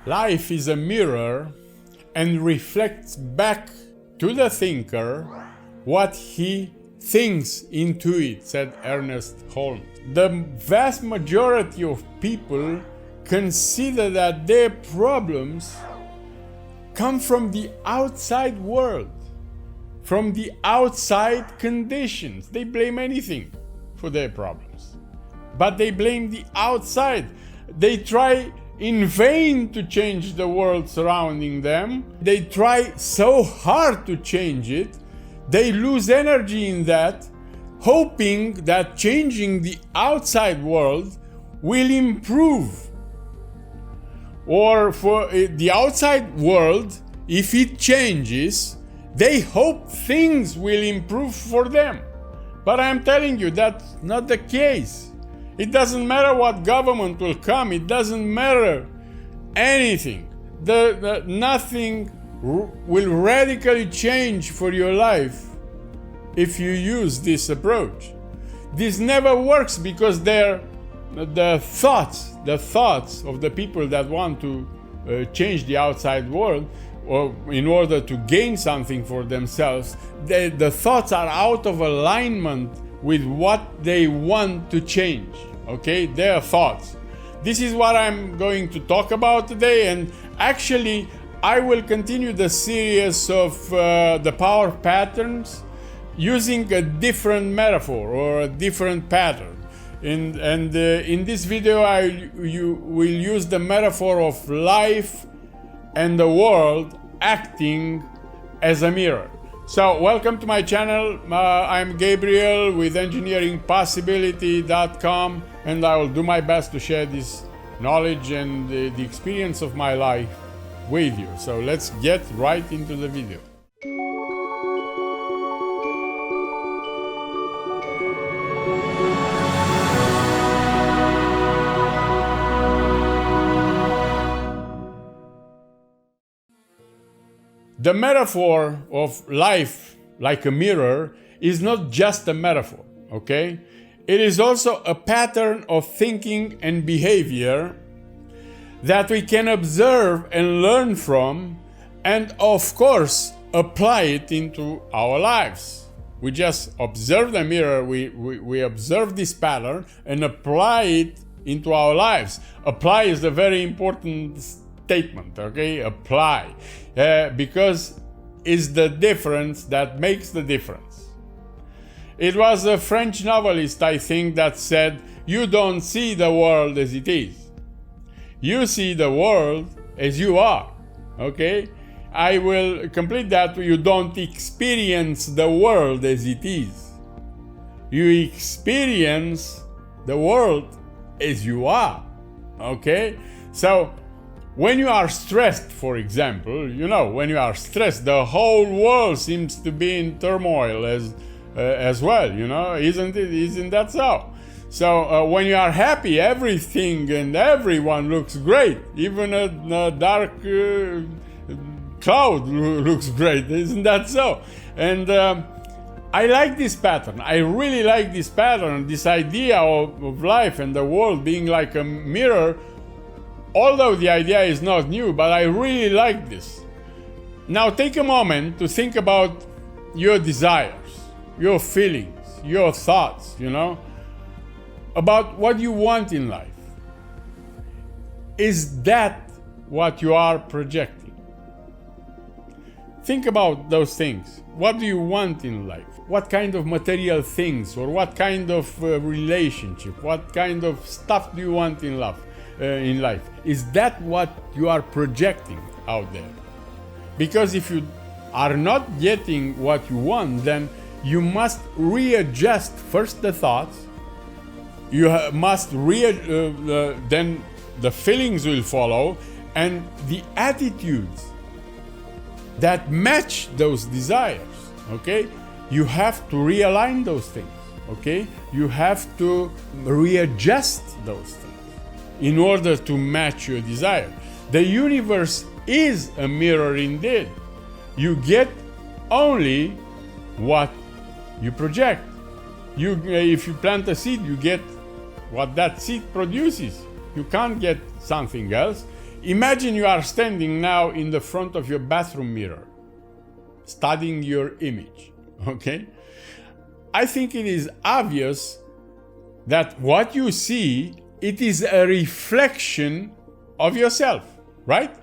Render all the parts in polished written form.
Life is a mirror and reflects back to the thinker what he thinks into it, said Ernest Holmes. The vast majority of people consider that their problems come from the outside world, from the outside conditions. They blame anything for their problems, but they blame the outside. They try in vain to change the world surrounding them. They try so hard to change it. They lose energy in that, hoping that changing the outside world will improve. Or for the outside world, if it changes, they hope things will improve for them. But I'm telling you, that's not the case. It doesn't matter what government will come. It doesn't matter anything. Nothing will radically change for your life if you use this approach. This never works because the thoughts of the people that want to change the outside world, or in order to gain something for themselves, the thoughts are out of alignment with what they want to change, okay? Their thoughts. This is what I'm going to talk about today, and actually I will continue the series of the power patterns using a different metaphor or a different pattern. In this video you will use the metaphor of life and the world acting as a mirror. So welcome to my channel. I'm Gabriel with engineeringpossibility.com, and I will do my best to share this knowledge and the experience of my life with you. So let's get right into the video. The metaphor of life like a mirror is not just a metaphor, okay? It is also a pattern of thinking and behavior that we can observe and learn from, and of course, apply it into our lives. We just observe the mirror, we observe this pattern and apply it into our lives. Apply is a very important statement, okay? Apply. Because it's the difference that makes the difference. It was a French novelist, I think, that said, "You don't see the world as it is. You see the world as you are." Okay? I will complete that. You don't experience the world as it is. You experience the world as you are. Okay? So, when you are stressed, for example, when you are stressed, the whole world seems to be in turmoil as well, isn't it? Isn't that so? So when you are happy, everything and everyone looks great. Even a dark cloud looks great, isn't that so? And I like this pattern. I really like this pattern, this idea of life and the world being like a mirror. Although the idea is not new, but I really like this. Now take a moment to think about your desires, your feelings, your thoughts, about what you want in life. Is that what you are projecting? Think about those things. What do you want in life? What kind of material things, or what kind of relationship, what kind of stuff do you want in life? Is that what you are projecting out there? Because if you are not getting what you want, then you must readjust first the thoughts. You must then the feelings will follow, and the attitudes that match those desires. Okay, you have to realign those things. Okay, you have to readjust those things in order to match your desire. The universe is a mirror indeed. You get only what you project. If you plant a seed, you get what that seed produces. You can't get something else. Imagine you are standing now in the front of your bathroom mirror, studying your image, okay? I think it is obvious that what you see, it is a reflection of yourself, right?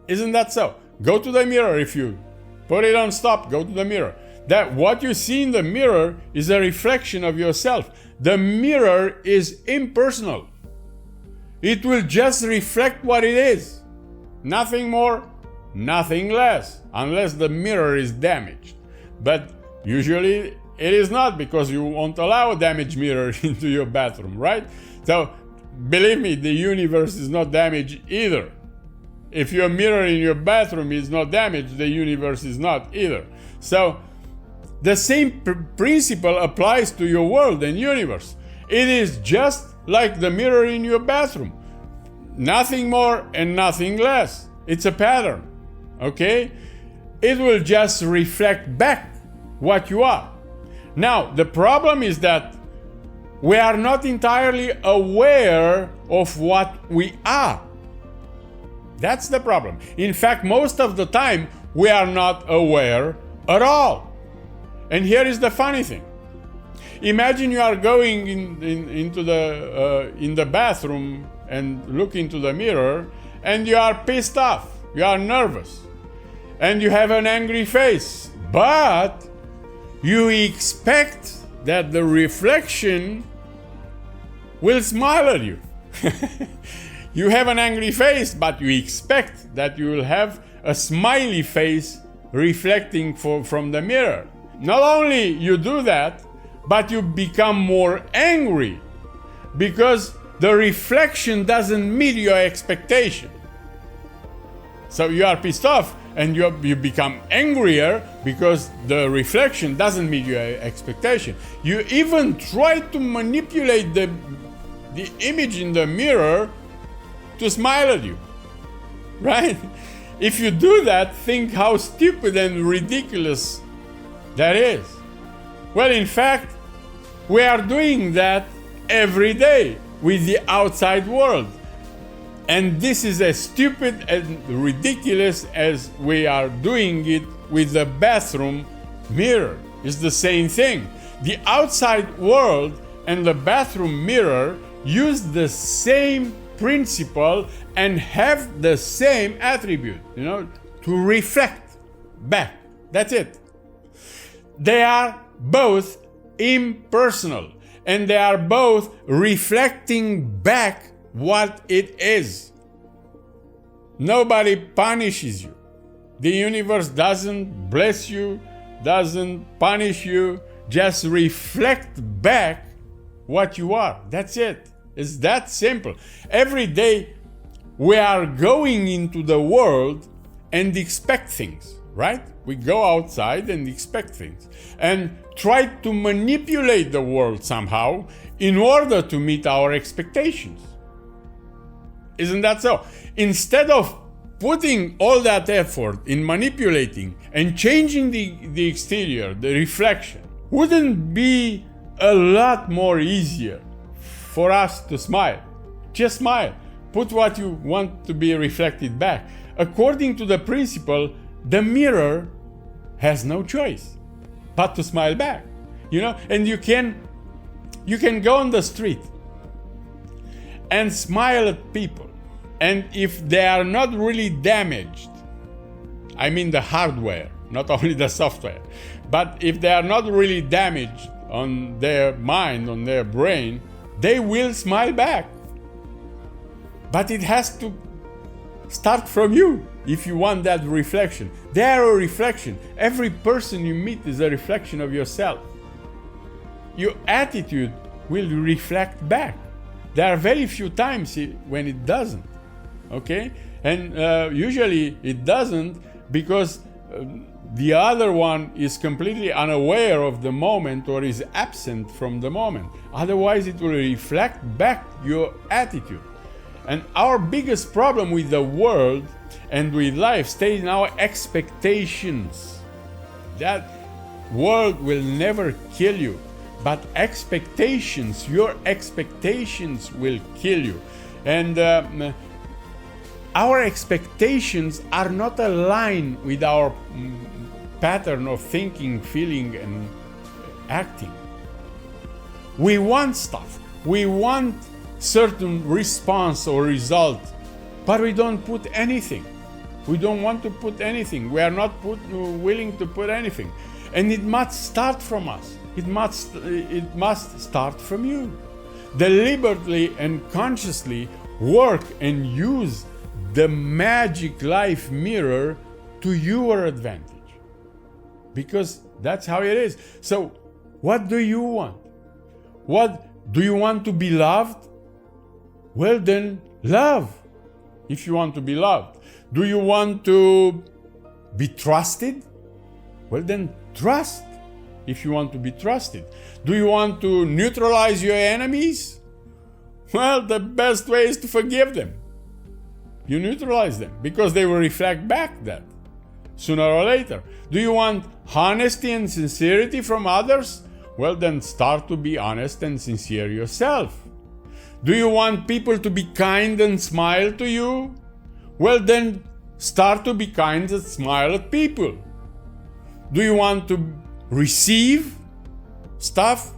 Isn't that so? Go to the mirror. If you put it on stop, go to the mirror. That what you see in the mirror is a reflection of yourself. The mirror is impersonal. It will just reflect what it is. Nothing more, nothing less, unless the mirror is damaged. But usually it is not, because you won't allow a damaged mirror into your bathroom, right? So believe me, the universe is not damaged either. If your mirror in your bathroom is not damaged, the universe is not either. So the same principle applies to your world and universe. It is just like the mirror in your bathroom. Nothing more and nothing less. It's a pattern, okay? It will just reflect back what you are. Now, the problem is that we are not entirely aware of what we are. That's the problem. In fact, most of the time, we are not aware at all. And here is the funny thing. Imagine you are going in the bathroom and look into the mirror, and you are pissed off, you are nervous, and you have an angry face, but you expect that the reflection will smile at you. You have an angry face, but you expect that you will have a smiley face reflecting from the mirror. Not only you do that, but you become more angry because the reflection doesn't meet your expectation. So you are pissed off and you become angrier because the reflection doesn't meet your expectation. You even try to manipulate the image in the mirror to smile at you, right? If you do that, think how stupid and ridiculous that is. Well, in fact, we are doing that every day with the outside world. And this is as stupid and ridiculous as we are doing it with the bathroom mirror. It's the same thing. The outside world and the bathroom mirror use the same principle and have the same attribute, to reflect back. That's it. They are both impersonal, and they are both reflecting back what it is. Nobody punishes you. The universe doesn't bless you, doesn't punish you, just reflect back what you are. That's it. It's that simple. Every day we are going into the world and expect things, right? We go outside and expect things and try to manipulate the world somehow in order to meet our expectations. Isn't that so? Instead of putting all that effort in manipulating and changing the exterior, the reflection, wouldn't be a lot more easier for us to smile? Just smile. Put what you want to be reflected back. According to the principle, the mirror has no choice but to smile back. And you can go on the street and smile at people. And if they are not really damaged, I mean the hardware, not only the software, but if they are not really damaged on their mind, on their brain, they will smile back. But it has to start from you if you want that reflection. They are a reflection. Every person you meet is a reflection of yourself. Your attitude will reflect back. There are very few times when it doesn't. Okay? And usually it doesn't because the other one is completely unaware of the moment or is absent from the moment. Otherwise, it will reflect back your attitude. And our biggest problem with the world and with life stays in our expectations. That world will never kill you, but expectations, your expectations will kill you. And our expectations are not aligned with our pattern of thinking, feeling, and acting. We want stuff. We want certain response or result, but we don't put anything. We don't want to put anything. We are not willing to put anything. And it must start from us. It must start from you. Deliberately and consciously work and use the magic life mirror to your advantage. Because that's how it is. So, what do you want? What do you want to be loved? Well, then love, if you want to be loved. Do you want to be trusted? Well, then trust, if you want to be trusted. Do you want to neutralize your enemies? Well, the best way is to forgive them. You neutralize them because they will reflect back that sooner or later. Do you want honesty and sincerity from others? Well, then start to be honest and sincere yourself. Do you want people to be kind and smile to you? Well, then start to be kind and smile at people. Do you want to receive stuff?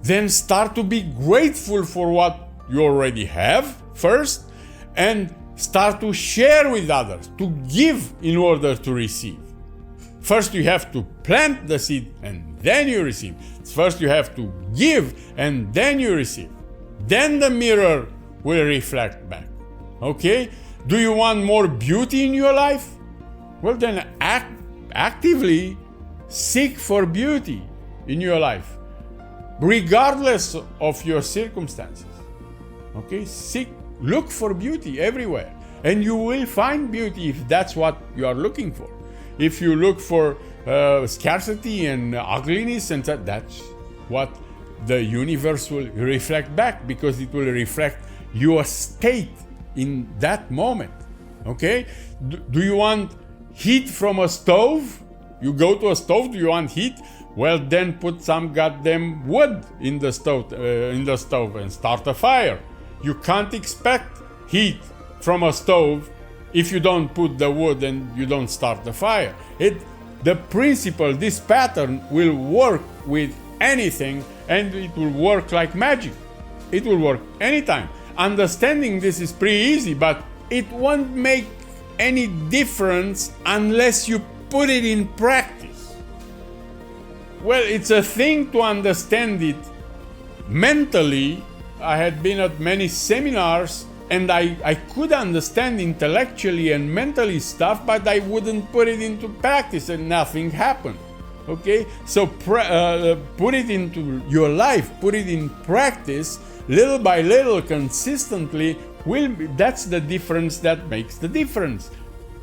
Then start to be grateful for what you already have first, and start to share with others, to give in order to receive. First you have to plant the seed and then you receive. First you have to give and then you receive. Then the mirror will reflect back. Okay? Do you want more beauty in your life? Well, then actively seek for beauty in your life, regardless of your circumstances. Okay? Look for beauty everywhere, and you will find beauty if that's what you are looking for. If you look for scarcity and ugliness, and that's what the universe will reflect back, because it will reflect your state in that moment. Okay? Do you want heat from a stove? You go to a stove, do you want heat? Well, then put some goddamn wood in the stove and start a fire. You can't expect heat from a stove if you don't put the wood and you don't start the fire. The principle, this pattern will work with anything, and it will work like magic. It will work anytime. Understanding this is pretty easy, but it won't make any difference unless you put it in practice. Well, it's a thing to understand it mentally. I had been at many seminars and I could understand intellectually and mentally stuff, but I wouldn't put it into practice and nothing happened. Okay? So put it into your life, put it in practice, little by little, consistently. That's the difference that makes the difference.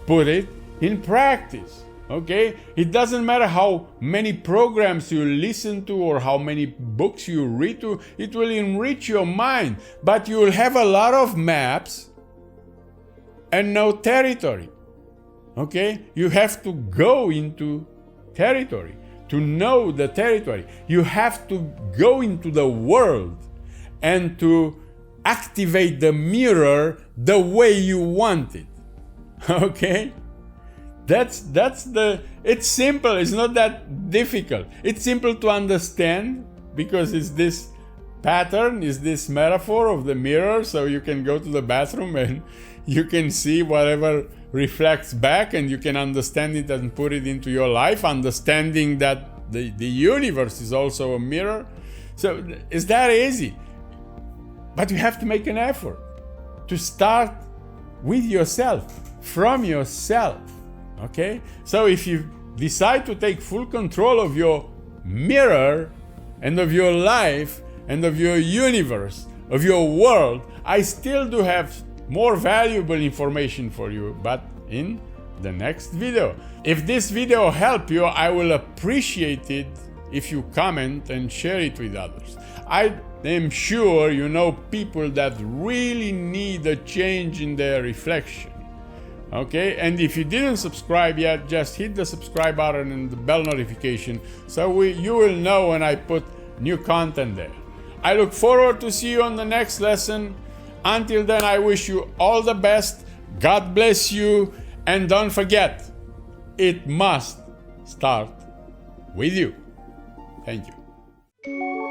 Put it in practice. Okay? It doesn't matter how many programs you listen to or how many books you read to, it will enrich your mind, but you will have a lot of maps and no territory. Okay? You have to go into territory to know the territory. You have to go into the world and to activate the mirror the way you want it. Okay? It's simple. It's not that difficult. It's simple to understand because it's this pattern, is this metaphor of the mirror, so you can go to the bathroom and you can see whatever reflects back and you can understand it and put it into your life, understanding that the universe is also a mirror. So it's that easy. But you have to make an effort to start with yourself, from yourself. Okay? So if you decide to take full control of your mirror and of your life and of your universe, of your world, I still do have more valuable information for you, but in the next video. If this video helped you, I will appreciate it if you comment and share it with others. I am sure you know people that really need a change in their reflection. Okay, and if you didn't subscribe yet, just hit the subscribe button and the bell notification so you will know when I put new content there. I look forward to see you on the next lesson. Until then, I wish you all the best. God bless you, and don't forget, it must start with you. Thank you.